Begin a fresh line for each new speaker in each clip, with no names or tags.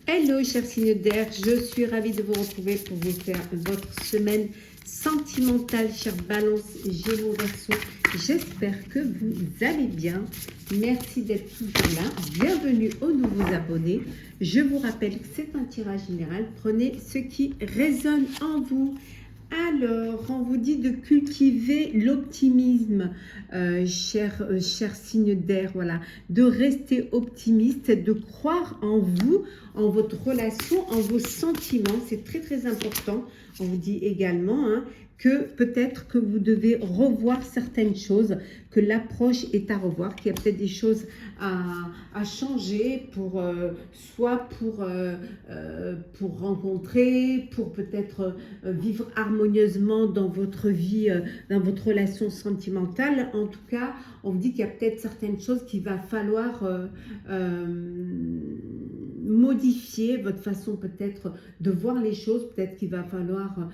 Hello, chers signes d'air, je suis ravie de vous retrouver pour vous faire votre semaine sentimentale, chère Balance, Gémeaux, Verseau. J'espère que vous allez bien. Merci d'être toujours là. Bienvenue aux nouveaux abonnés. Je vous rappelle que c'est un tirage général. Prenez ce qui résonne en vous. Alors, on vous dit de cultiver l'optimisme, cher signe d'air, voilà, de rester optimiste, de croire en vous, en votre relation, en vos sentiments, c'est très très important. On vous dit également que peut-être que vous devez revoir certaines choses, que l'approche est à revoir, qu'il y a peut-être des choses à changer pour soit pour rencontrer, pour peut-être vivre harmonieusement dans votre vie, dans votre relation sentimentale. En tout cas, on vous dit qu'il y a peut-être certaines choses qu'il va falloir modifier votre façon peut-être de voir les choses, peut-être qu'il va falloir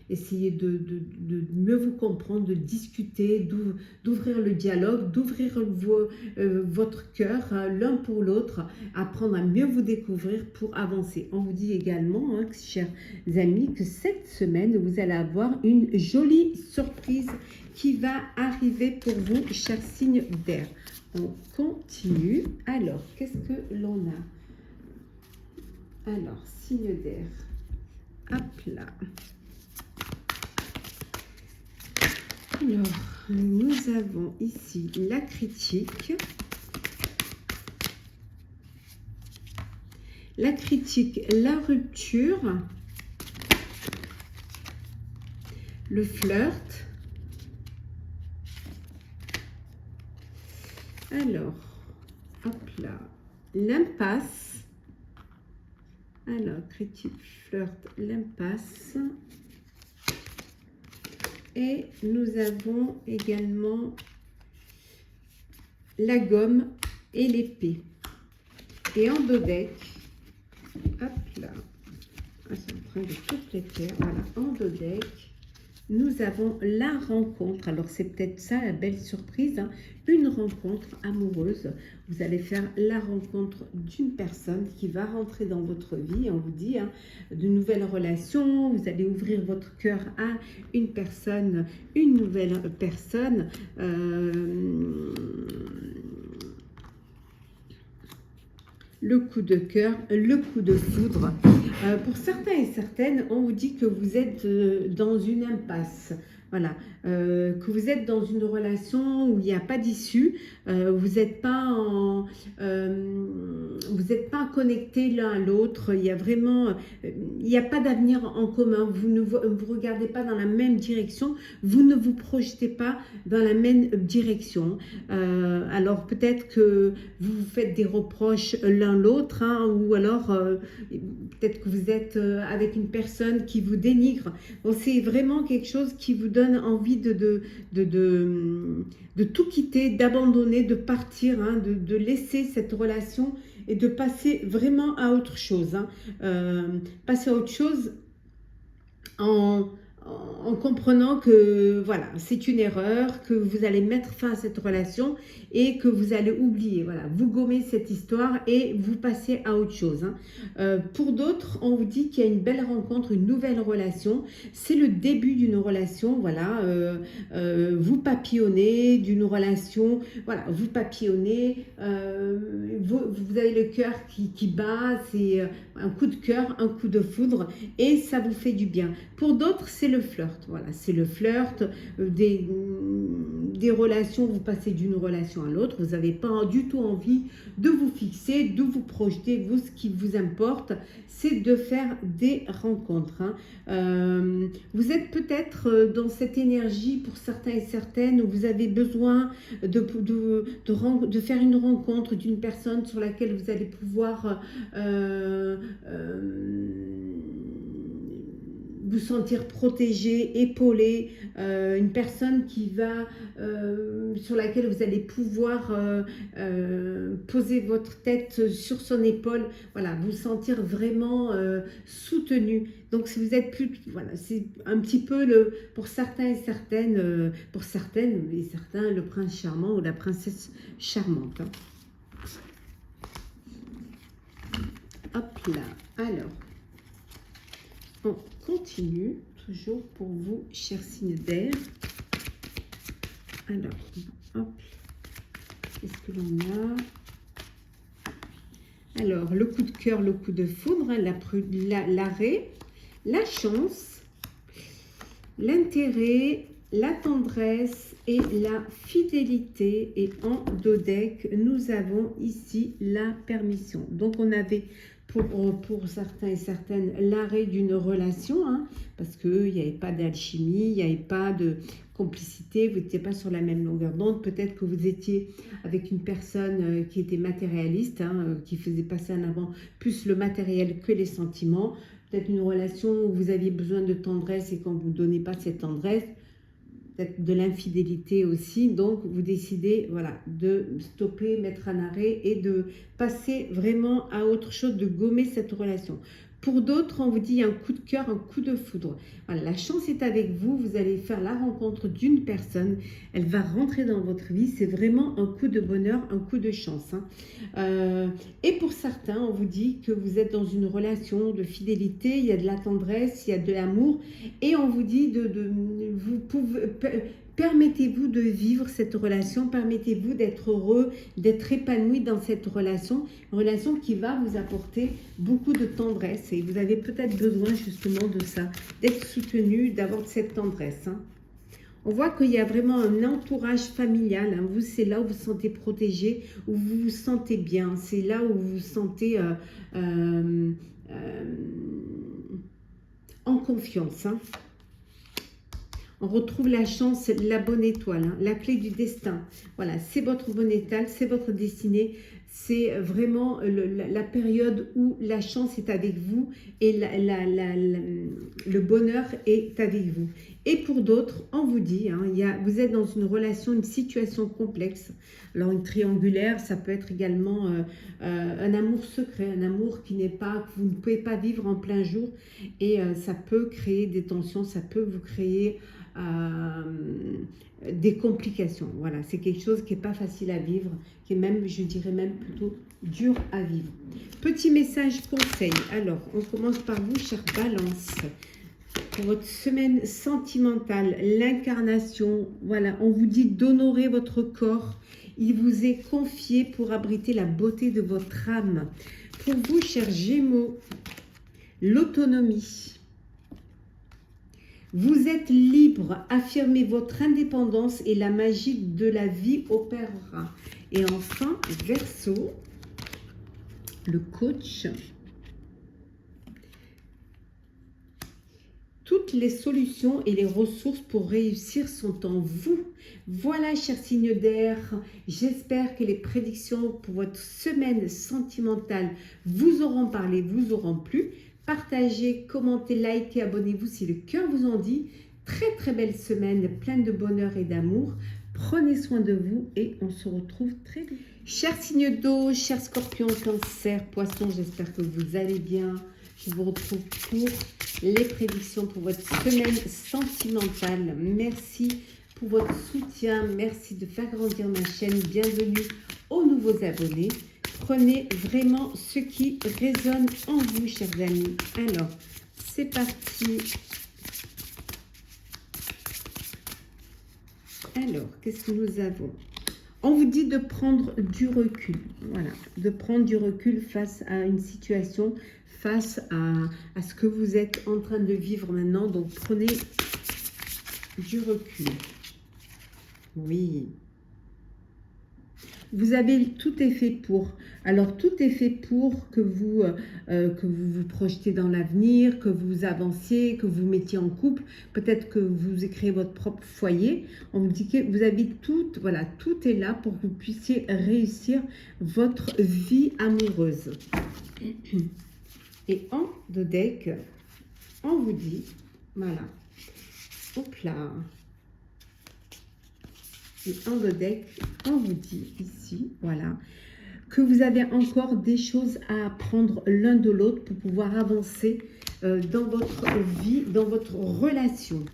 essayer de mieux vous comprendre, de discuter, d'ouvrir le dialogue, d'ouvrir votre cœur l'un pour l'autre, apprendre à mieux vous découvrir pour avancer. On vous dit également, chers amis, que cette semaine, vous allez avoir une jolie surprise qui va arriver pour vous, chers signes d'air. On continue. Alors, qu'est-ce que l'on a? Alors, signe d'air. Hop là. Alors, nous avons ici la critique. La critique, la rupture. Le flirt. Alors, hop là, l'impasse. Alors, critique, flirt, l'impasse. Et nous avons également la gomme et l'épée. Et en dos deck, hop là, c'est en train de tout péter. Voilà, en dos deck, nous avons la rencontre. Alors, c'est peut-être ça la belle surprise, une rencontre amoureuse. Vous allez faire la rencontre d'une personne qui va rentrer dans votre vie. On vous dit de nouvelles relations. Vous allez ouvrir votre cœur à une personne, une nouvelle personne. Le coup de cœur, le coup de foudre. Pour certains et certaines, on vous dit que vous êtes dans une impasse. Voilà, que vous êtes dans une relation où il n'y a pas d'issue, vous n'êtes pas connectés l'un à l'autre, il y a vraiment, il n'y a pas d'avenir en commun, vous ne vous regardez pas dans la même direction, vous ne vous projetez pas dans la même direction. Alors peut-être que vous vous faites des reproches l'un l'autre, ou alors peut-être que vous êtes avec une personne qui vous dénigre. Bon, c'est vraiment quelque chose qui vous donne envie de tout quitter, d'abandonner, de partir, de laisser cette relation et de passer vraiment à autre chose. Passer à autre chose en comprenant que voilà, c'est une erreur, que vous allez mettre fin à cette relation et que vous allez oublier, voilà, vous gommez cette histoire et vous passez à autre chose. Pour d'autres, on vous dit qu'il y a une belle rencontre, une nouvelle relation, c'est le début d'une relation, voilà, vous papillonnez d'une relation, voilà, vous papillonnez, vous avez le cœur qui bat, c'est un coup de cœur, un coup de foudre et ça vous fait du bien. Pour d'autres, c'est le flirt, voilà, c'est le flirt, des relations, vous passez d'une relation à l'autre, vous n'avez pas du tout envie de vous fixer, de vous projeter, vous, ce qui vous importe, c'est de faire des rencontres. Vous êtes peut-être dans cette énergie, pour certains et certaines, où vous avez besoin de faire une rencontre d'une personne sur laquelle vous allez pouvoir vous sentir protégé, épaulé, une personne qui va, sur laquelle vous allez pouvoir poser votre tête sur son épaule, voilà, vous sentir vraiment soutenu. Donc si vous êtes plus, voilà, c'est un petit peu pour certains et certaines, pour certaines et certains, le prince charmant ou la princesse charmante. Hop là. Alors, on continue. Toujours pour vous, chers signes d'air. Alors, hop. Qu'est-ce que l'on a? Alors, le coup de cœur, le coup de foudre, hein, l'arrêt, la chance, l'intérêt, la tendresse et la fidélité. Et en dos deck, nous avons ici la permission. Donc, on avait pour certains et certaines l'arrêt d'une relation, hein, parce qu'il n'y avait pas d'alchimie, il n'y avait pas de complicité, vous n'étiez pas sur la même longueur d'onde. Peut-être que vous étiez avec une personne qui était matérialiste, hein, qui faisait passer en avant plus le matériel que les sentiments. Peut-être une relation où vous aviez besoin de tendresse et qu'on ne vous donnait pas cette tendresse. Peut-être de l'infidélité aussi. Donc, vous décidez voilà, de stopper, mettre un arrêt et de passer vraiment à autre chose, de gommer cette relation. Pour d'autres, on vous dit un coup de cœur, un coup de foudre. Voilà, la chance est avec vous. Vous allez faire la rencontre d'une personne. Elle va rentrer dans votre vie. C'est vraiment un coup de bonheur, un coup de chance. Hein. Et pour certains, on vous dit que vous êtes dans une relation de fidélité. Il y a de la tendresse, il y a de l'amour. Et on vous dit vous pouvez... Permettez-vous de vivre cette relation, permettez-vous d'être heureux, d'être épanoui dans cette relation, une relation qui va vous apporter beaucoup de tendresse et vous avez peut-être besoin justement de ça, d'être soutenu, d'avoir cette tendresse. Hein. On voit qu'il y a vraiment un entourage familial, hein. Vous, c'est là où vous vous sentez protégé, où vous vous sentez bien, c'est là où vous vous sentez en confiance. Hein. On retrouve la chance, la bonne étoile, hein, la clé du destin. Voilà, c'est votre bonne étoile, c'est votre destinée. C'est vraiment la période où la chance est avec vous et le bonheur est avec vous. Et pour d'autres, on vous dit, hein, vous êtes dans une relation, une situation complexe. Alors une triangulaire, ça peut être également un amour secret, un amour qui n'est pas, que vous ne pouvez pas vivre en plein jour. Et ça peut créer des tensions, ça peut vous créer des complications. Voilà, c'est quelque chose qui n'est pas facile à vivre, qui est même, je dirais même plutôt dur à vivre. Petit message conseil. Alors, on commence par vous, chère Balance. Pour votre semaine sentimentale, l'incarnation, voilà, on vous dit d'honorer votre corps. Il vous est confié pour abriter la beauté de votre âme. Pour vous, chers Gémeaux, l'autonomie. Vous êtes libre, affirmez votre indépendance et la magie de la vie opérera. Et enfin, Verseau, le coach. Toutes les solutions et les ressources pour réussir sont en vous. Voilà, chers signes d'air, j'espère que les prédictions pour votre semaine sentimentale vous auront parlé, vous auront plu. Partagez, commentez, likez, abonnez-vous si le cœur vous en dit. Très très belle semaine, pleine de bonheur et d'amour. Prenez soin de vous et on se retrouve très vite. Chers signes d'eau, chers scorpions, cancer, poissons, j'espère que vous allez bien. Je vous retrouve pour les prédictions pour votre semaine sentimentale. Merci pour votre soutien. Merci de faire grandir ma chaîne. Bienvenue aux nouveaux abonnés. Prenez vraiment ce qui résonne en vous, chers amis. Alors, c'est parti. Alors, qu'est-ce que nous avons? On vous dit de prendre du recul. Voilà, de prendre du recul face à une situation, face à ce que vous êtes en train de vivre maintenant. Donc, prenez du recul. Oui. Vous avez tout est fait pour. Alors, tout est fait pour que vous vous projetez dans l'avenir, que vous avanciez, que vous mettiez en couple. Peut-être que vous créez votre propre foyer. On vous dit que vous avez tout, voilà, tout est là pour que vous puissiez réussir votre vie amoureuse. Et en deux decks, on vous dit, voilà, hop là. Et en deux decks, on vous dit ici, voilà, que vous avez encore des choses à apprendre l'un de l'autre pour pouvoir avancer dans votre vie, dans votre relation.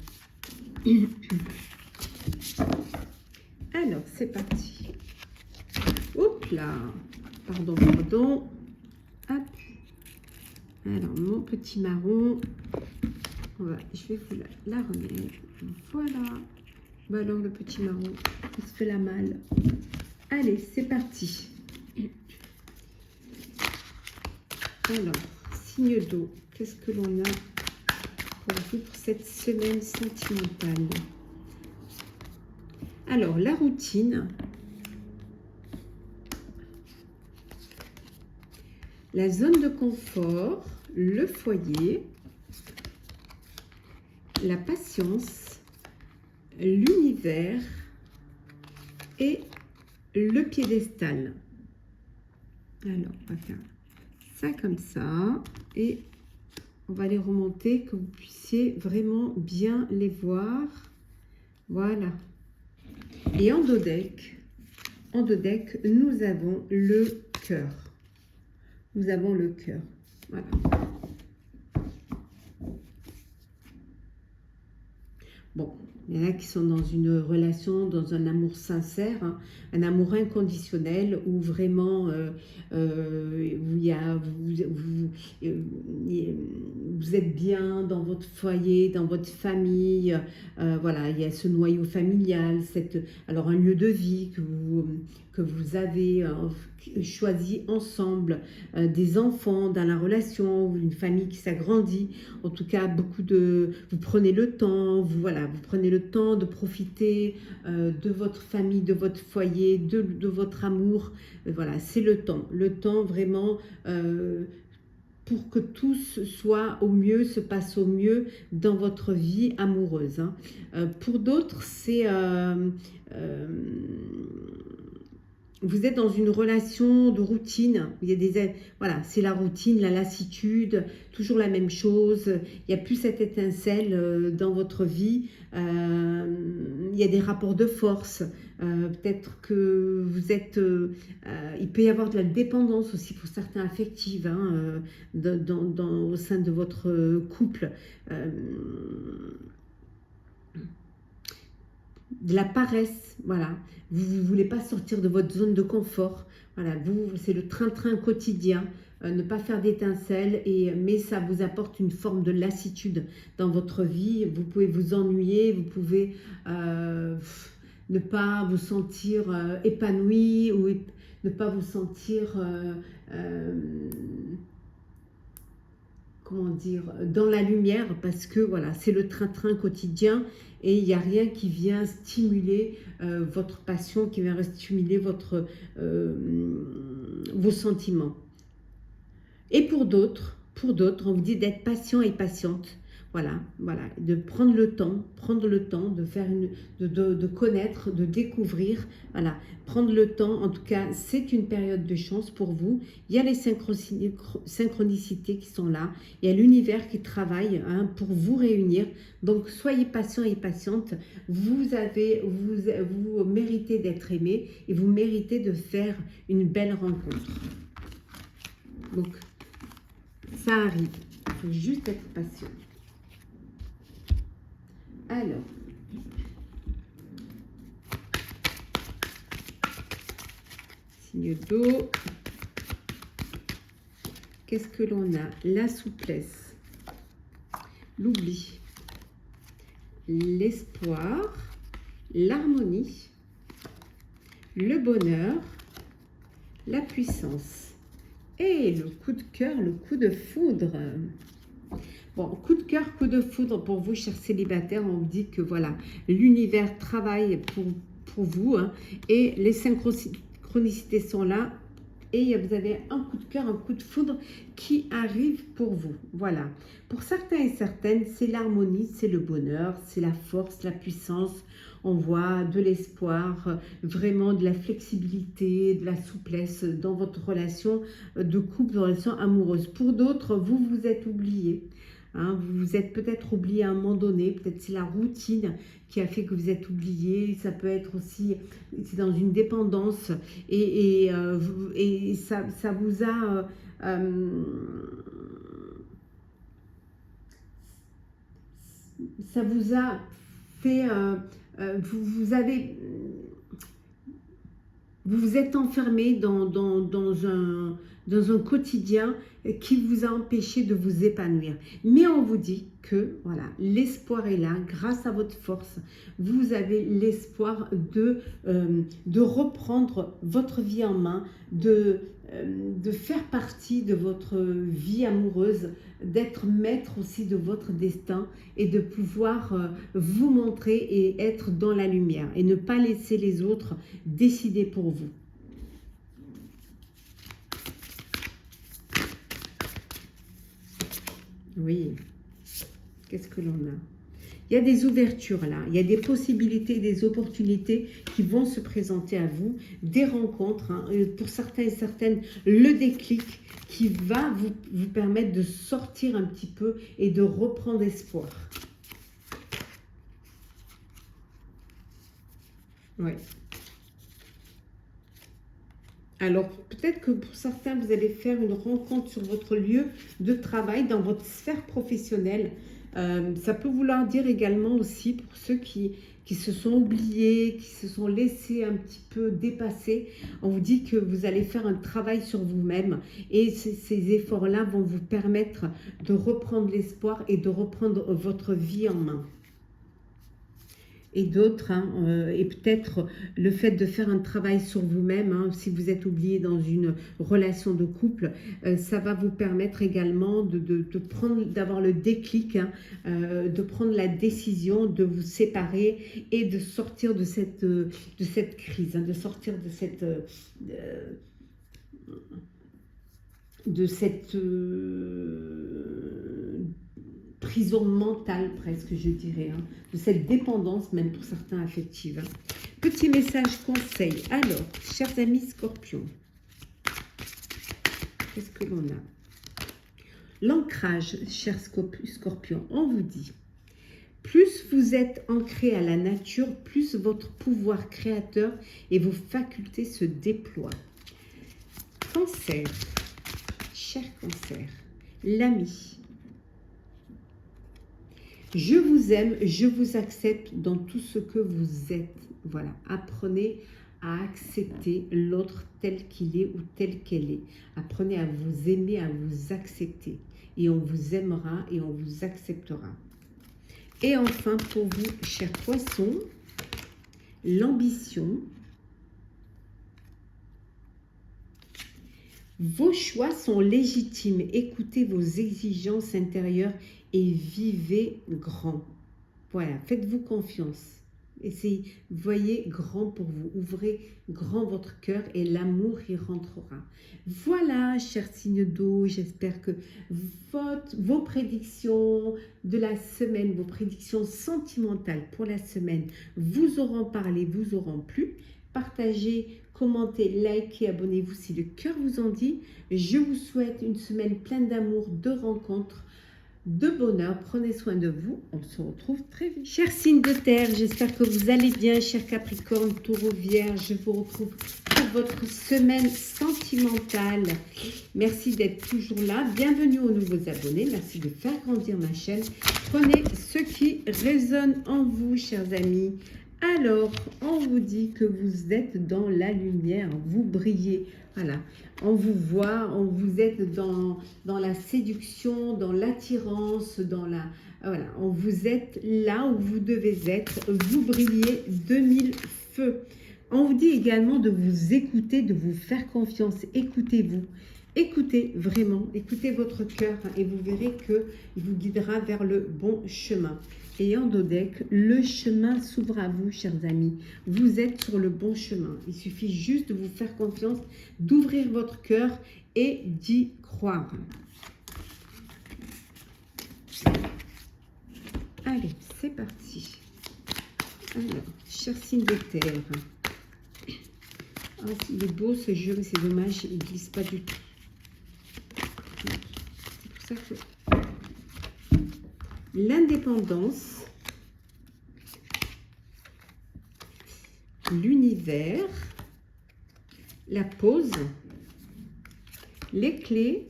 Alors, c'est parti. Hop là. Pardon, pardon. Hop. Alors, mon petit marron, je vais vous la remettre. Voilà. Bah alors, le petit marron, il se fait la malle. Allez, c'est parti. Alors, signe d'eau, qu'est-ce que l'on a pour vous pour cette semaine sentimentale? Alors, la routine, la zone de confort, le foyer, la patience, l'univers et le piédestal. Alors, on va faire ça comme ça et on va les remonter que vous puissiez vraiment bien les voir. Voilà. Et en dos deck, nous avons le cœur. Nous avons le cœur. Voilà. Bon, il y en a qui sont dans une relation, dans un amour sincère, hein, un amour inconditionnel où vraiment vous êtes bien dans votre foyer, dans votre famille. Voilà, il y a ce noyau familial, alors un lieu de vie que vous avez choisi ensemble, des enfants dans la relation, une famille qui s'agrandit. En tout cas, vous prenez le temps, vous prenez le temps de profiter de votre famille, de votre foyer, de votre amour. Voilà, c'est le temps vraiment pour que tout soit au mieux, se passe au mieux dans votre vie amoureuse. Hein. Pour d'autres, vous êtes dans une relation de routine. Il y a voilà, c'est la routine, la lassitude, toujours la même chose. Il n'y a plus cette étincelle dans votre vie. Il y a des rapports de force. Peut-être que vous êtes... il peut y avoir de la dépendance aussi pour certains affectifs hein, au sein de votre couple. De la paresse, voilà. Vous ne voulez pas sortir de votre zone de confort. Voilà, c'est le train-train quotidien. Ne pas faire d'étincelles, mais ça vous apporte une forme de lassitude dans votre vie. Vous pouvez vous ennuyer, vous pouvez ne pas vous sentir épanoui ou ne pas vous sentir... comment dire, dans la lumière, parce que voilà, c'est le train-train quotidien et il n'y a rien qui vient stimuler votre passion, qui vient stimuler vos sentiments. Et pour d'autres, on vous dit d'être patient et patiente. Voilà, de prendre le temps de faire de connaître, de découvrir, voilà, prendre le temps. En tout cas, c'est une période de chance pour vous. Il y a les synchronicités qui sont là, il y a l'univers qui travaille hein, pour vous réunir. Donc, soyez patient et patiente. Vous méritez d'être aimé et vous méritez de faire une belle rencontre. Donc, ça arrive. Il faut juste être patient. Alors, signe d'eau. Qu'est-ce que l'on a? La souplesse, l'oubli, l'espoir, l'harmonie, le bonheur, la puissance et le coup de cœur, le coup de foudre. Bon, coup de cœur, coup de foudre pour vous, chers célibataires. On vous dit que voilà, l'univers travaille pour vous hein, et les synchronicités sont là. Et vous avez un coup de cœur, un coup de foudre qui arrive pour vous. Voilà. Pour certains et certaines, c'est l'harmonie, c'est le bonheur, c'est la force, la puissance. On voit de l'espoir, vraiment de la flexibilité, de la souplesse dans votre relation de couple, de relation amoureuse. Pour d'autres, vous vous êtes oubliés. Hein, vous vous êtes peut-être oublié à un moment donné, peut-être c'est la routine qui a fait que vous êtes oublié, ça peut être aussi, c'est dans une dépendance et ça vous a... ça vous a fait... vous vous êtes enfermé dans dans un quotidien qui vous a empêché de vous épanouir. Mais on vous dit que voilà, l'espoir est là, grâce à votre force, vous avez l'espoir de reprendre votre vie en main, de faire partie de votre vie amoureuse, d'être maître aussi de votre destin et de pouvoir vous montrer et être dans la lumière et ne pas laisser les autres décider pour vous. Oui, qu'est-ce que l'on a? Il y a des ouvertures là, il y a des possibilités, des opportunités qui vont se présenter à vous, des rencontres, hein, pour certains et certaines, le déclic qui va vous permettre de sortir un petit peu et de reprendre espoir. Oui. Alors, peut-être que pour certains, vous allez faire une rencontre sur votre lieu de travail, dans votre sphère professionnelle. Ça peut vouloir dire également aussi pour ceux qui se sont oubliés, qui se sont laissés un petit peu dépasser. On vous dit que vous allez faire un travail sur vous-même et ces efforts-là vont vous permettre de reprendre l'espoir et de reprendre votre vie en main. Et d'autres, hein, et peut-être le fait de faire un travail sur vous-même, hein, si vous êtes oublié dans une relation de couple, ça va vous permettre également d'avoir le déclic, hein, de prendre la décision de vous séparer et de sortir de cette crise, hein, de sortir de cette prison mentale presque, je dirais, hein, de cette dépendance même pour certains affective. Hein. Petit message conseil. Alors, chers amis Scorpions, qu'est-ce que l'on a? L'ancrage, chers Scorpions, on vous dit, plus vous êtes ancré à la nature, plus votre pouvoir créateur et vos facultés se déploient. Cancer, cher Cancer, l'ami. Je vous aime, je vous accepte dans tout ce que vous êtes. Voilà, apprenez à accepter l'autre tel qu'il est ou tel qu'elle est. Apprenez à vous aimer, à vous accepter. Et on vous aimera et on vous acceptera. Et enfin, pour vous, chers poissons, l'ambition. Vos choix sont légitimes. Écoutez vos exigences intérieures et vivez grand. Voilà, faites-vous confiance. Essayez, voyez grand pour vous. Ouvrez grand votre cœur et l'amour y rentrera. Voilà, chers signes d'eau, j'espère que vos prédictions de la semaine, vos prédictions sentimentales pour la semaine vous auront parlé, vous auront plu. Partagez, commentez, likez, abonnez-vous si le cœur vous en dit. Je vous souhaite une semaine pleine d'amour, de rencontres, de bonheur. Prenez soin de vous. On se retrouve très vite. Chers signes de terre, j'espère que vous allez bien. Chers Capricorne, Taureau, Vierge, je vous retrouve pour votre semaine sentimentale. Merci d'être toujours là. Bienvenue aux nouveaux abonnés. Merci de faire grandir ma chaîne. Prenez ce qui résonne en vous, chers amis. Alors, on vous dit que vous êtes dans la lumière, vous brillez, voilà, on vous voit, vous êtes dans la séduction, dans l'attirance, voilà, vous êtes là où vous devez être, vous brillez de mille feux. On vous dit également de vous écouter, de vous faire confiance, écoutez-vous. Écoutez vraiment, écoutez votre cœur et vous verrez qu'il vous guidera vers le bon chemin. Et en Dodec, le chemin s'ouvre à vous, chers amis. Vous êtes sur le bon chemin. Il suffit juste de vous faire confiance, d'ouvrir votre cœur et d'y croire. Allez, c'est parti. Alors, chers signes de terre. Ah, il est beau ce jeu, mais c'est dommage, il ne glisse pas du tout. C'est pour ça que l'indépendance, l'univers, la pause, les clés,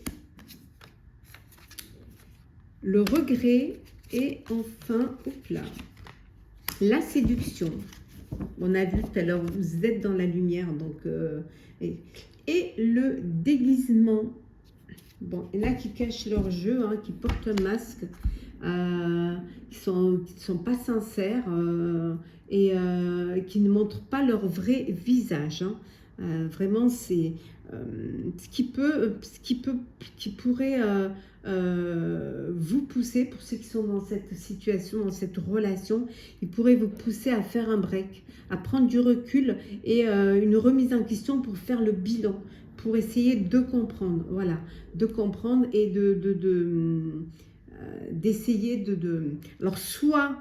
le regret et enfin, hop là, la séduction. On a vu tout à l'heure, vous êtes dans la lumière, donc et le déguisement. Bon, il y en a qui cachent leur jeu, hein, qui portent un masque, qui sont pas sincères et qui ne montrent pas leur vrai visage. Hein. Vraiment, c'est qui pourrait vous pousser, pour ceux qui sont dans cette situation, dans cette relation, il pourrait vous pousser à faire un break, à prendre du recul et une remise en question pour faire le bilan, pour essayer de comprendre, voilà, de comprendre et d'essayer alors soit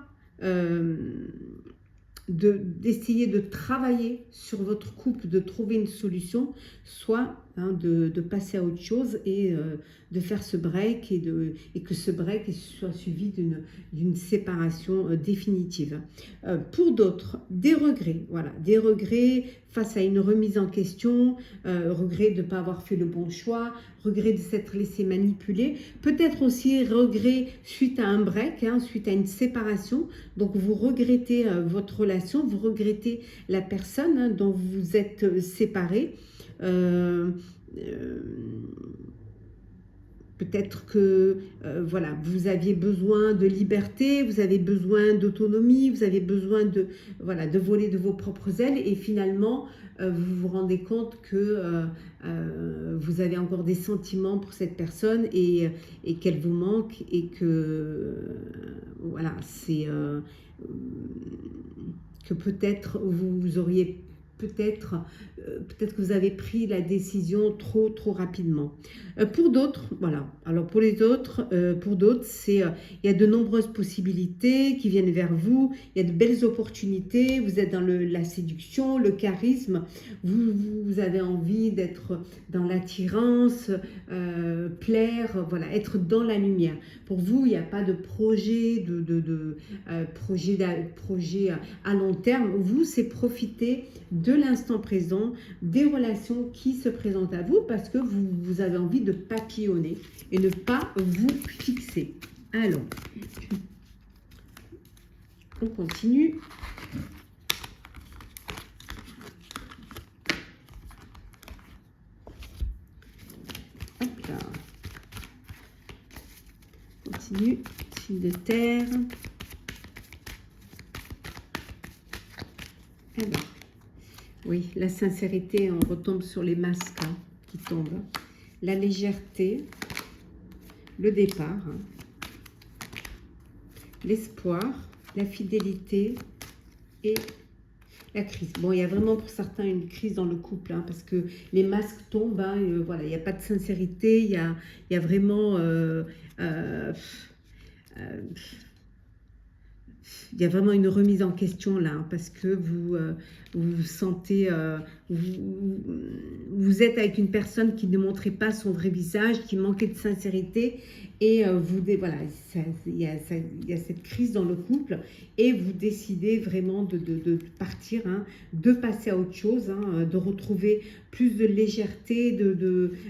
d'essayer de travailler sur votre couple, de trouver une solution, soit hein, de passer à autre chose et de faire ce break et que ce break soit suivi d'une séparation définitive. Pour d'autres, des regrets, voilà, des regrets face à une remise en question, regret de ne pas avoir fait le bon choix, regret de s'être laissé manipuler, peut-être aussi regret suite à un break, hein, suite à une séparation. Donc vous regrettez votre relation, vous regrettez la personne hein, dont vous êtes séparés. Peut-être que voilà, vous aviez besoin de liberté, vous avez besoin d'autonomie, vous avez besoin de, voilà, de voler de vos propres ailes et finalement vous vous rendez compte que vous avez encore des sentiments pour cette personne et qu'elle vous manque et que voilà, c'est que peut-être vous auriez peut-être que vous avez pris la décision trop rapidement. Pour d'autres, voilà. Alors pour les autres, pour d'autres, c'est il y a de nombreuses possibilités qui viennent vers vous. Il y a de belles opportunités. Vous êtes dans la séduction, le charisme. Vous avez envie d'être dans l'attirance, plaire, voilà, être dans la lumière. Pour vous, il n'y a pas de projet, projet à long terme. Vous, c'est profiter de l'instant présent, des relations qui se présentent à vous parce que vous avez envie de papillonner et ne pas vous fixer. Alors, on continue. Hop là. On continue. Fil de terre. Alors. Oui, la sincérité, on retombe sur les masques hein, qui tombent. La légèreté, le départ, hein, l'espoir, la fidélité et la crise. Bon, il y a vraiment pour certains une crise dans le couple hein, parce que les masques tombent. Hein, voilà, il n'y a pas de sincérité, il y a vraiment... il y a vraiment une remise en question là, hein, parce que vous vous sentez, vous êtes avec une personne qui ne montrait pas son vrai visage, qui manquait de sincérité, et voilà, il y a cette crise dans le couple, et vous décidez vraiment de partir, hein, de passer à autre chose, hein, de retrouver plus de légèreté,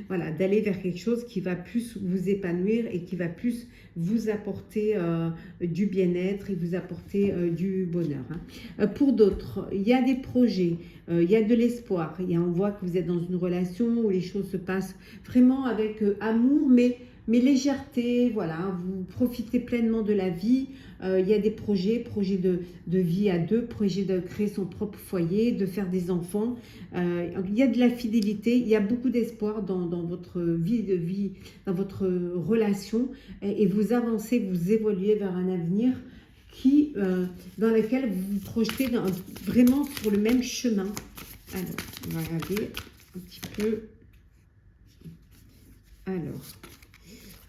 voilà, d'aller vers quelque chose qui va plus vous épanouir et qui va plus vous apporter du bien-être et vous apporter du bonheur. Hein. Pour d'autres, il y a des projets, il y a de l'espoir. On voit que vous êtes dans une relation où les choses se passent vraiment avec amour, mais légèreté. Voilà, vous profitez pleinement de la vie. Il y a des projets de vie à deux, projets de créer son propre foyer, de faire des enfants. Il y a de la fidélité, il y a beaucoup d'espoir dans votre vie, dans votre relation, et vous avancez, vous évoluez vers un avenir dans lequel vous vous projetez vraiment sur le même chemin. Alors, on va regarder un petit peu. Alors,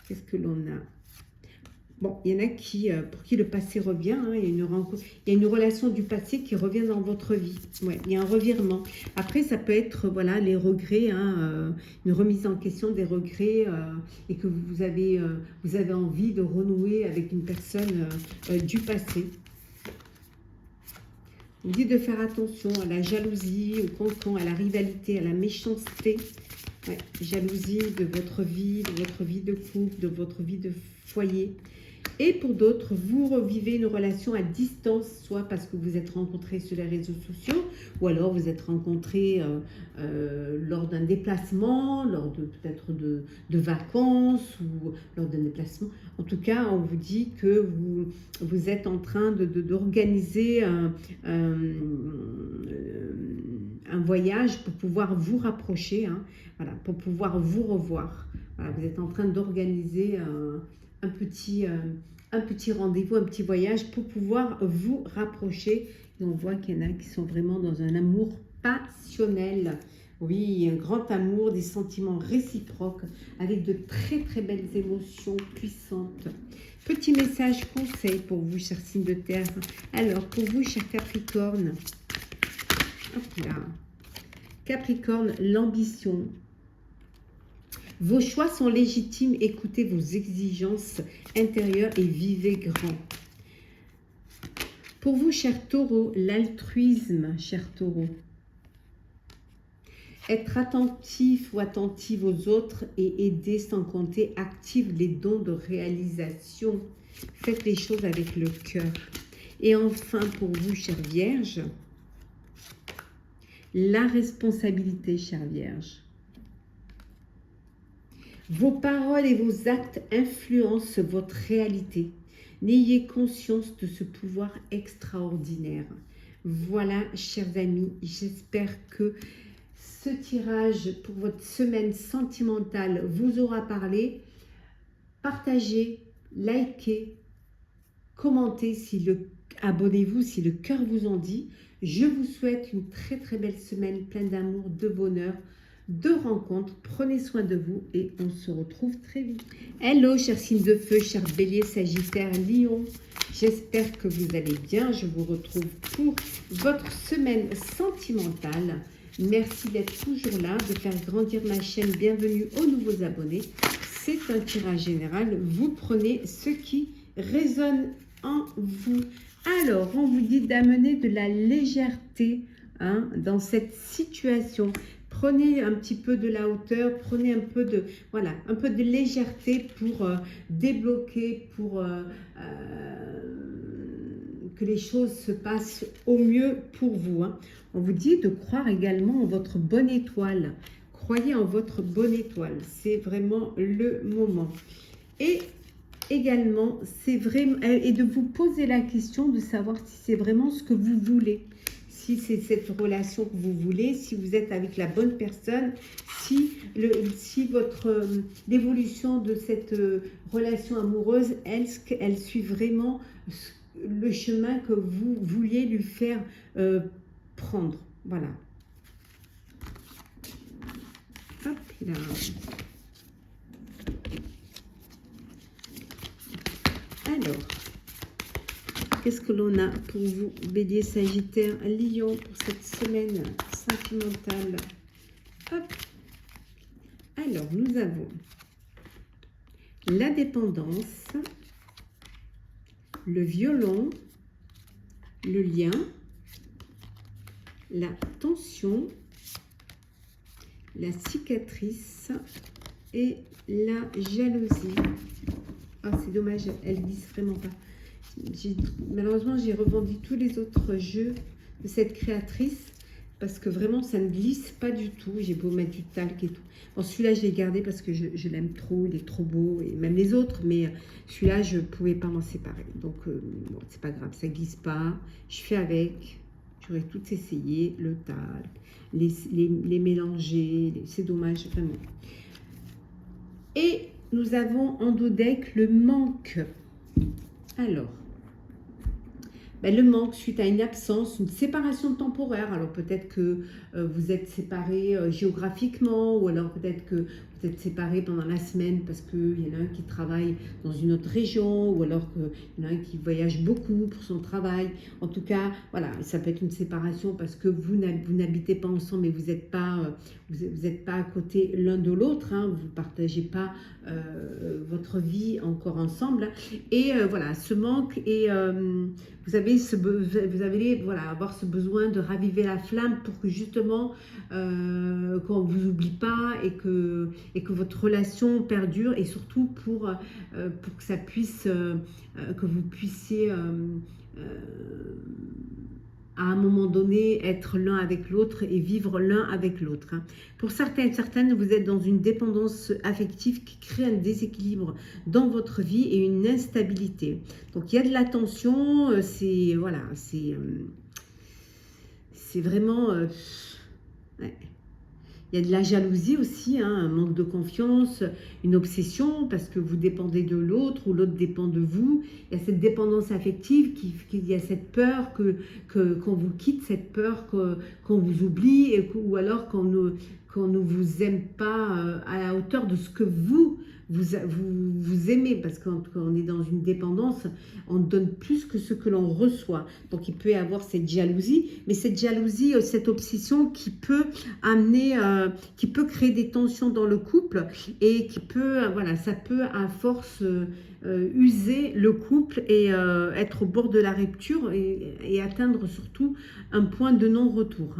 qu'est-ce que l'on a? Bon, il y en a pour qui le passé revient. Hein, il y a une relation du passé qui revient dans votre vie. Ouais, il y a un revirement. Après, ça peut être voilà, les regrets, hein, une remise en question des regrets et que vous avez envie de renouer avec une personne du passé. On dit de faire attention à la jalousie, au cancan, à la rivalité, à la méchanceté. Ouais, jalousie de votre vie de couple, de votre vie de foyer. Et pour d'autres, vous revivez une relation à distance, soit parce que vous êtes rencontrés sur les réseaux sociaux, ou alors vous êtes rencontrés lors d'un déplacement, lors de peut-être de vacances, ou lors d'un déplacement. En tout cas, on vous dit que vous êtes en train d'organiser un voyage pour pouvoir vous rapprocher, hein, voilà, pour pouvoir vous revoir. Voilà, vous êtes en train d'organiser un petit rendez-vous, un petit voyage pour pouvoir vous rapprocher. Et on voit qu'il y en a qui sont vraiment dans un amour passionnel. Oui, un grand amour, des sentiments réciproques avec de très très belles émotions puissantes. Petit message conseil pour vous, chers signes de terre. Alors, pour vous, chers Capricorne, hop là. Capricorne, l'ambition. Vos choix sont légitimes, écoutez vos exigences intérieures et vivez grand. Pour vous, cher Taureau, l'altruisme, cher Taureau. Être attentif ou attentive aux autres et aider sans compter active les dons de réalisation. Faites les choses avec le cœur. Et enfin, pour vous, chère Vierge, la responsabilité, chère Vierge. Vos paroles et vos actes influencent votre réalité. N'ayez conscience de ce pouvoir extraordinaire. Voilà, chers amis, j'espère que ce tirage pour votre semaine sentimentale vous aura parlé. Partagez, likez, commentez, abonnez-vous si le cœur vous en dit. Je vous souhaite une très très belle semaine pleine d'amour, de bonheur, de rencontres. Prenez soin de vous et on se retrouve très vite. Hello, chers signes de feu, chers béliers, sagittaires, lion. J'espère que vous allez bien. Je vous retrouve pour votre semaine sentimentale. Merci d'être toujours là, de faire grandir ma chaîne. Bienvenue aux nouveaux abonnés. C'est un tirage général. Vous prenez ce qui résonne en vous. Alors, on vous dit d'amener de la légèreté dans cette situation. Prenez un petit peu de la hauteur, prenez un peu de, voilà, un peu de légèreté pour débloquer, pour que les choses se passent au mieux pour vous. On vous dit de croire également en votre bonne étoile. Croyez en votre bonne étoile, c'est vraiment le moment. Et également, c'est vraiment, et de vous poser la question de savoir si c'est vraiment ce que vous voulez. Si c'est cette relation que vous voulez, si vous êtes avec la bonne personne, si l'évolution de cette relation amoureuse, elle suit vraiment le chemin que vous vouliez lui faire prendre. Voilà. Hop là. Alors, qu'est-ce que l'on a pour vous, Bélier, Sagittaire, Lion, pour cette semaine sentimentale? Hop. Alors, nous avons la dépendance, le violon, le lien, la tension, la cicatrice et la jalousie. Ah, c'est dommage, elle glisse vraiment pas. Malheureusement, j'ai revendu tous les autres jeux de cette créatrice parce que vraiment, ça ne glisse pas du tout. J'ai beau mettre du talc et tout. Bon, celui-là, je l'ai gardé parce que je l'aime trop. Il est trop beau, et même les autres, mais celui-là, je ne pouvais pas m'en séparer. Donc, bon, c'est pas grave, ça glisse pas. Je fais avec. J'aurais tout essayé, le talc, les mélanger. C'est dommage, vraiment. Et nous avons en dos deck le manque. Alors, le manque suite à une absence, une séparation temporaire. Alors peut-être que vous êtes séparés géographiquement, ou alors peut-être que vous êtes séparés pendant la semaine parce qu'il y en a un qui travaille dans une autre région, ou alors qu'il y en a un qui voyage beaucoup pour son travail. En tout cas, voilà, ça peut être une séparation parce que vous n'habitez pas ensemble et vous n'êtes pas à côté l'un de l'autre, vous ne partagez pas votre vie encore ensemble. Et voilà, ce manque, et vous allez avoir ce besoin de raviver la flamme pour que justement qu'on ne vous oublie pas, et que et que votre relation perdure, et surtout pour que ça puisse, que vous puissiez à un moment donné être l'un avec l'autre et vivre l'un avec l'autre. Pour certains et certaines, vous êtes dans une dépendance affective qui crée un déséquilibre dans votre vie et une instabilité. Donc il y a de la tension, c'est voilà, c'est vraiment... ouais. Il y a de la jalousie aussi, hein, un manque de confiance, une obsession parce que vous dépendez de l'autre ou l'autre dépend de vous. Il y a cette dépendance affective, il y a cette peur qu'on vous quitte, cette peur qu'on vous oublie ou alors qu'on ne vous aime pas à la hauteur de ce que vous aimez, parce que quand on est dans une dépendance, on donne plus que ce que l'on reçoit. Donc il peut y avoir cette jalousie, mais cette jalousie, cette obsession qui peut amener, qui peut créer des tensions dans le couple et qui peut, voilà, ça peut à force user le couple et être au bord de la rupture et atteindre surtout un point de non-retour.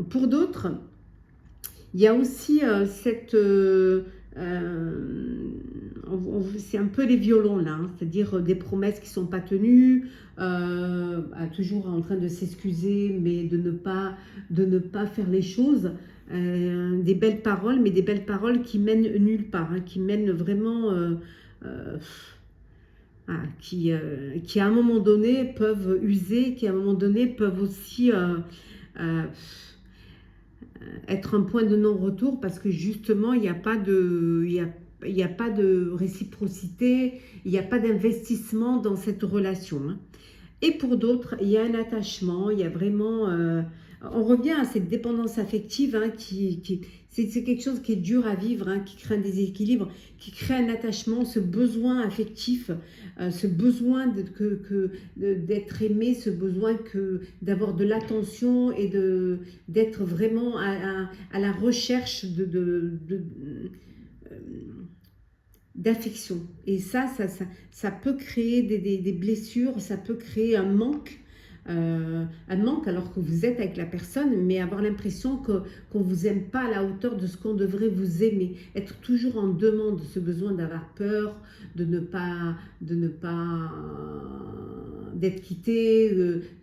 Pour d'autres, il y a aussi c'est un peu les violons là, hein, c'est-à-dire des promesses qui ne sont pas tenues, toujours en train de s'excuser, mais de ne pas faire les choses. Des belles paroles, mais des belles paroles qui mènent nulle part, hein, qui mènent vraiment... qui à un moment donné peuvent user, qui à un moment donné peuvent aussi... être un point de non-retour parce que justement il n'y a pas de réciprocité, il n'y a pas d'investissement dans cette relation. Et pour d'autres, il y a un attachement, il y a vraiment... on revient à cette dépendance affective c'est quelque chose qui est dur à vivre, hein, qui crée un déséquilibre, qui crée un attachement, ce besoin affectif, ce besoin d'être aimé, ce besoin d'avoir de l'attention et d'être vraiment à la recherche d'affection. Et ça peut créer des blessures, ça peut créer un manque alors que vous êtes avec la personne, mais avoir l'impression qu'on ne vous aime pas à la hauteur de ce qu'on devrait vous aimer. Être toujours en demande, ce besoin d'avoir peur, d'être quitté,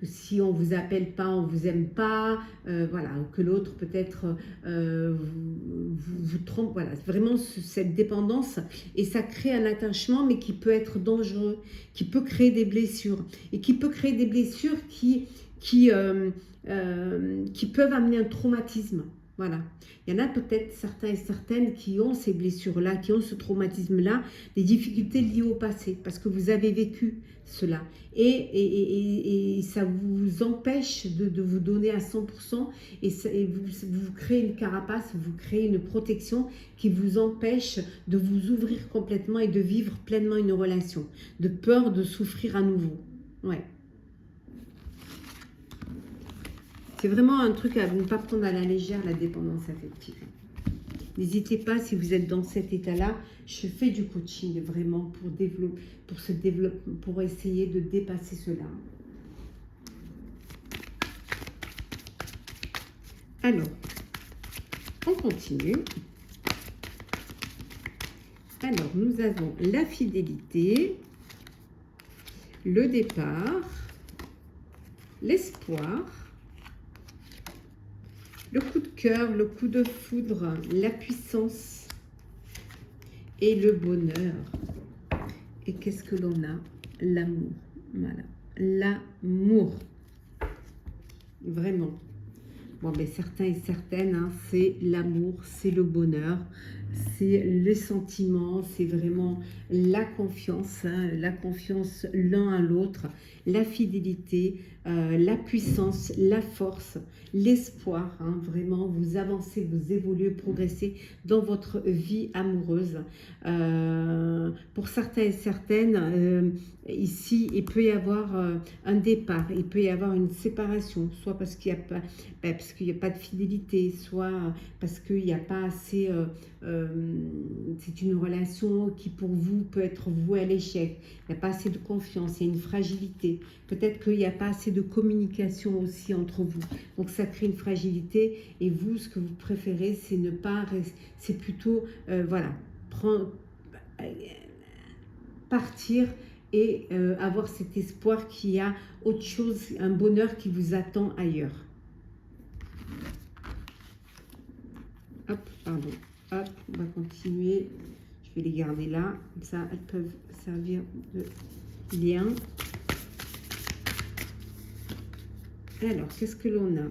si on ne vous appelle pas, on ne vous aime pas, voilà, que l'autre peut-être vous trompe. Voilà, vraiment cette dépendance, et ça crée un attachement, mais qui peut être dangereux, qui peut créer des blessures, et qui peut créer des blessures qui peuvent amener un traumatisme. Voilà. Il y en a peut-être certains et certaines qui ont ces blessures-là, qui ont ce traumatisme-là, des difficultés liées au passé, parce que vous avez vécu cela. Et ça vous empêche de vous donner à 100%, et vous créez une carapace, vous créez une protection qui vous empêche de vous ouvrir complètement et de vivre pleinement une relation, de peur de souffrir à nouveau. Ouais. C'est vraiment un truc à ne pas prendre à la légère, la dépendance affective. N'hésitez pas, si vous êtes dans cet état-là, je fais du coaching vraiment pour essayer de dépasser cela. Alors, on continue. Alors, nous avons la fidélité, le départ, l'espoir, le coup de cœur, le coup de foudre, la puissance et le bonheur. Et qu'est-ce que l'on a? L'amour. Voilà. L'amour. Vraiment. Bon, ben, certains et certaines, hein, c'est l'amour, c'est le bonheur, c'est les sentiments, c'est vraiment la confiance, hein, la confiance l'un à l'autre, la fidélité, la puissance, la force, l'espoir, hein, vraiment, vous avancez, vous évoluez, progressez dans votre vie amoureuse. Pour certains et certaines, ici, il peut y avoir un départ, il peut y avoir une séparation, soit parce qu'il y a pas, parce parce qu'il n'y a pas de fidélité, soit parce qu'il n'y a pas assez... c'est une relation qui pour vous peut être vouée à l'échec. Il n'y a pas assez de confiance, il y a une fragilité. Peut-être qu'il n'y a pas assez de communication aussi entre vous. Donc ça crée une fragilité et vous, ce que vous préférez, c'est ne pas... C'est plutôt, voilà, partir et avoir cet espoir qu'il y a autre chose, un bonheur qui vous attend ailleurs. Hop, pardon. Hop, on va continuer. Je vais les garder là. Comme ça, elles peuvent servir de lien. Alors, qu'est-ce que l'on a?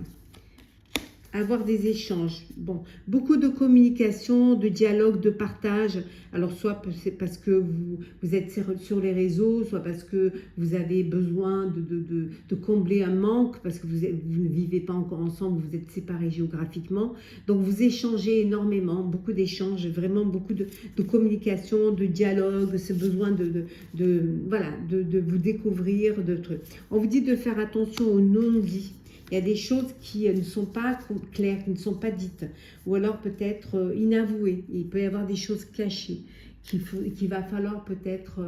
Avoir des échanges. Bon, beaucoup de communication, de dialogue, de partage. Alors, soit c'est parce que vous êtes sur les réseaux, soit parce que vous avez besoin de combler un manque, parce que vous ne vivez pas encore ensemble, vous êtes séparés géographiquement. Donc, vous échangez énormément, beaucoup d'échanges, vraiment beaucoup de communication, de dialogue, ce besoin voilà, de vous découvrir, de trucs. On vous dit de faire attention aux non-dits. Il y a des choses qui ne sont pas claires, qui ne sont pas dites, ou alors peut-être inavouées. Il peut y avoir des choses cachées qu'il va falloir peut-être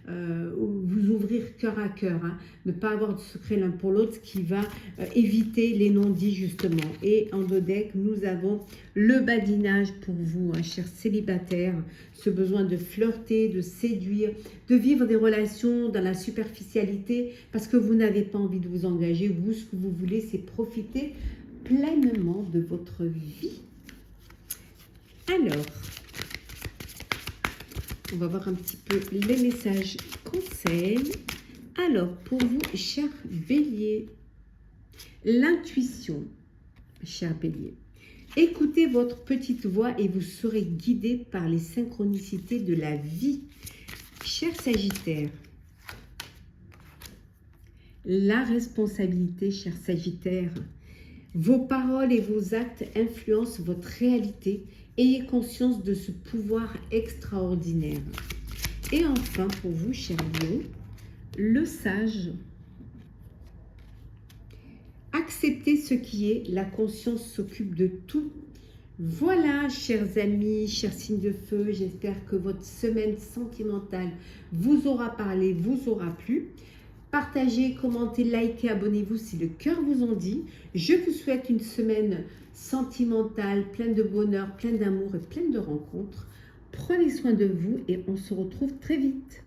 vous ouvrir cœur à cœur, hein. Ne pas avoir de secret l'un pour l'autre, ce qui va éviter les non-dits justement. Et en dos deck, nous avons le badinage pour vous, hein, chers célibataires, ce besoin de flirter, de séduire, de vivre des relations dans la superficialité parce que vous n'avez pas envie de vous engager. Vous, ce que vous voulez, c'est profiter pleinement de votre vie. Alors, on va voir un petit peu les messages conseils. Alors, pour vous, cher Bélier, l'intuition, cher Bélier. Écoutez votre petite voix et vous serez guidé par les synchronicités de la vie. Cher Sagittaire, la responsabilité, cher Sagittaire. Vos paroles et vos actes influencent votre réalité. Ayez conscience de ce pouvoir extraordinaire. Et enfin, pour vous, cher Lion, le sage. Acceptez ce qui est, la conscience s'occupe de tout. Voilà, chers amis, chers signes de feu, j'espère que votre semaine sentimentale vous aura parlé, vous aura plu. Partagez, commentez, likez, abonnez-vous si le cœur vous en dit. Je vous souhaite une semaine sentimentale, pleine de bonheur, pleine d'amour et pleine de rencontres. Prenez soin de vous et on se retrouve très vite.